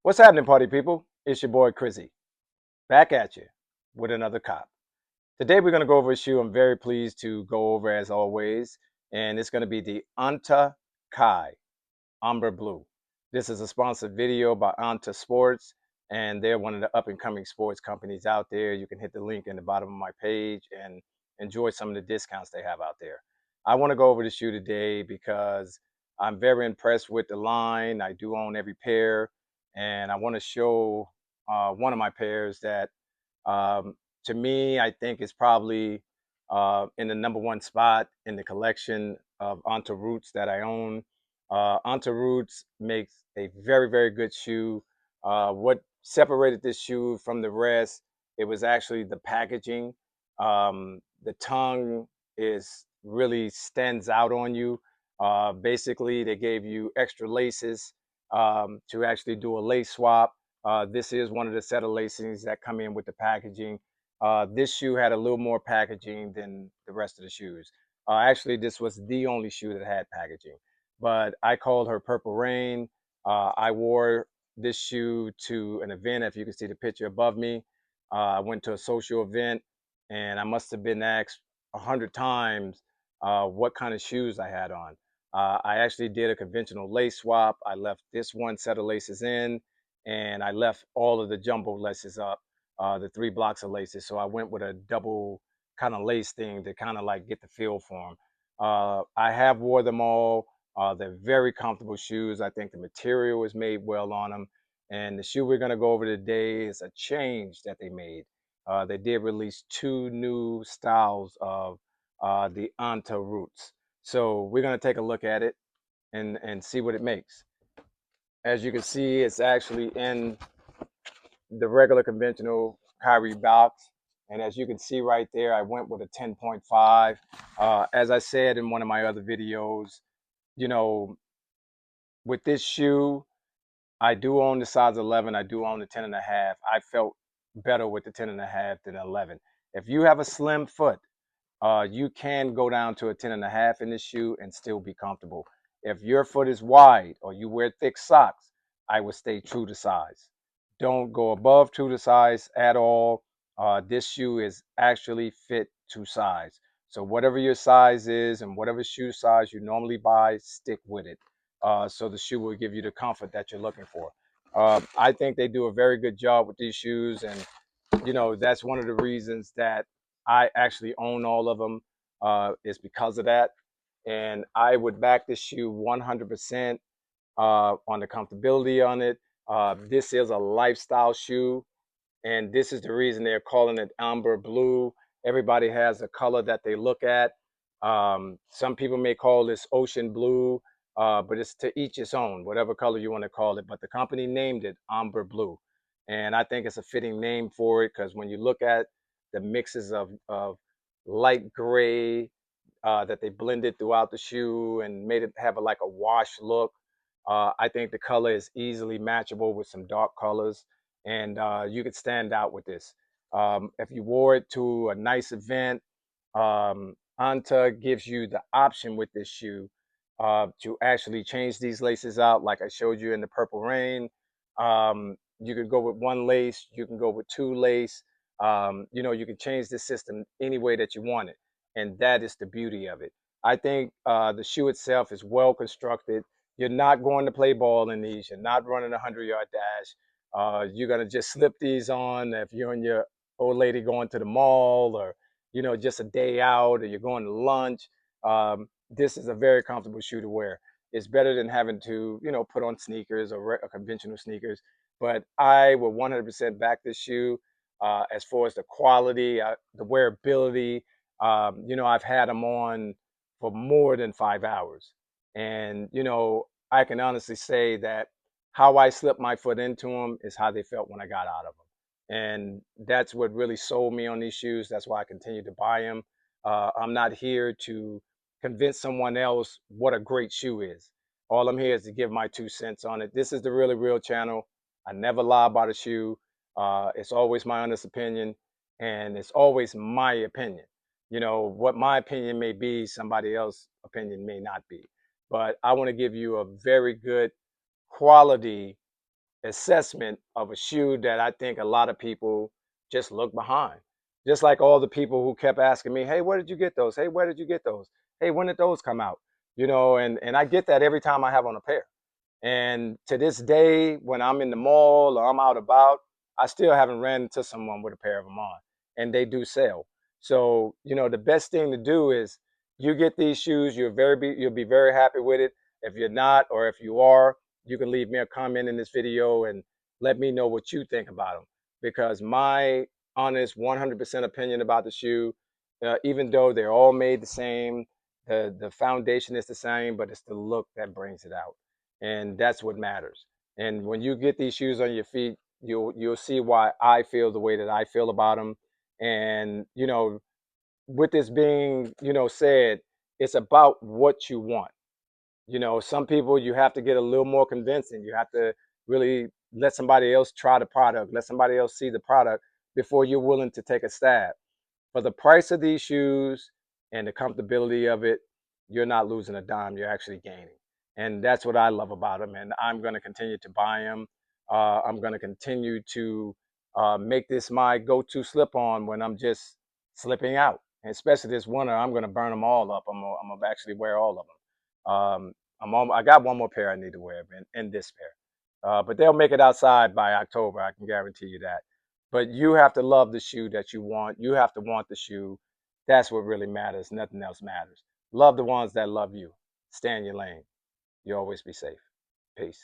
What's happening, party people? It's your boy Crizzy, back at you with another cop. Today we're going to go over a shoe I'm very pleased to go over as always, and it's going to be the ANTA Kai Omber Blue. This is a sponsored video by ANTA Sports, and they're one of the up and coming sports companies out there. You can hit the link in the bottom of my page and enjoy some of the discounts they have out there. I want to go over the shoe today because I'm very impressed with the line. I do own every pair, and I want to show one of my pairs that um, to me, I think is probably in the number one spot in the collection of Anta Roots that I own. Anta Roots makes a very, very good shoe. What separated this shoe from the rest, it was actually the packaging. The tongue is really stands out on you. Basically, they gave you extra laces to actually do a lace swap. This is one of the set of lacings that come in with the packaging. This shoe had a little more packaging than the rest of the shoes. Actually, this was the only shoe that had packaging. But I called her Purple Rain. I wore this shoe to an event. If you can see the picture above me, I went to a social event, and I must have been asked 100 times what kind of shoes I had on. I actually did a conventional lace swap. I left this one set of laces in, and I left all of the jumbo laces up, the 3 blocks of laces. So I went with a double kind of lace thing to kind of like get the feel for them. I have wore them all. They're very comfortable shoes. I think the material is made well on them. And the shoe we're going to go over today is a change that they made. They did release 2 new styles of the Anta Roots. So we're going to take a look at it and see what it makes. As you can see, it's actually in the regular conventional Kyrie box. And as you can see right there, I went with a 10.5. As I said in one of my other videos, you know, with this shoe, I do own the size 11. I do own the 10 and a half. I felt better with the 10 and a half than 11. If you have a slim foot, you can go down to a 10 and a half in this shoe and still be comfortable. If your foot is wide or you wear thick socks, I would stay true to size. Don't go above true to size at all. This shoe is actually fit to size. So whatever your size is and whatever shoe size you normally buy, stick with it. So the shoe will give you the comfort that you're looking for. I think they do a very good job with these shoes, and that's one of the reasons that I actually own all of them, is because of that. And I would back this shoe 100% on the comfortability on it. This is a lifestyle shoe, and this is the reason they're calling it amber blue. Everybody has a color that they look at. Some people may call this ocean blue, but it's to each its own, whatever color you want to call it. But the company named it amber blue, and I think it's a fitting name for it because when you look at the mixes of light gray that they blended throughout the shoe and made it have like a wash look. I think the color is easily matchable with some dark colors, and you could stand out with this. If you wore it to a nice event, Anta gives you the option with this shoe to actually change these laces out, like I showed you in the Purple Rain. You could go with one lace, you can go with 2 lace. You can change the system any way that you want it, and that is the beauty of it. I think the shoe itself is well constructed. You're not going to play ball in these. You're not running a 100-yard dash. You're gonna just slip these on if you're and your old lady going to the mall, or just a day out, or you're going to lunch. This is a very comfortable shoe to wear. It's better than having to put on sneakers or conventional sneakers. But I will 100% back this shoe as far as the quality, the wearability. I've had them on for more than 5 hours. And, I can honestly say that how I slipped my foot into them is how they felt when I got out of them. And that's what really sold me on these shoes. That's why I continue to buy them. I'm not here to convince someone else what a great shoe is. All I'm here is to give my 2 cents on it. This is the Really Real channel. I never lie about a shoe. It's always my honest opinion, and it's always my opinion. What my opinion may be, somebody else's opinion may not be. But I want to give you a very good quality assessment of a shoe that I think a lot of people just look behind. Just like all the people who kept asking me, "Hey, where did you get those? Hey, where did you get those? Hey, when did those come out?" And I get that every time I have on a pair. And to this day, when I'm in the mall or I'm out about, I still haven't ran into someone with a pair of them on, and they do sell. So, the best thing to do is you get these shoes, you'll be very happy with it. If you're not, or if you are, you can leave me a comment in this video and let me know what you think about them. Because my honest 100% opinion about the shoe, even though they're all made the same, the foundation is the same, but it's the look that brings it out, and that's what matters. And when you get these shoes on your feet, you'll see why I feel the way that I feel about them. And with this being said, it's about what you want. Some people, you have to get a little more convincing. You have to really let somebody else try the product, let somebody else see the product before you're willing to take a stab. For the price of these shoes and the comfortability of it, you're not losing a dime. You're actually gaining. And that's what I love about them. And I'm going to continue to buy them. I'm going to continue to make this my go-to slip-on when I'm just slipping out. And especially this winter, I'm going to burn them all up. I'm gonna actually wear all of them. I got one more pair I need to wear in this pair. But they'll make it outside by October. I can guarantee you that. But you have to love the shoe that you want. You have to want the shoe. That's what really matters. Nothing else matters. Love the ones that love you. Stay in your lane. You always be safe. Peace.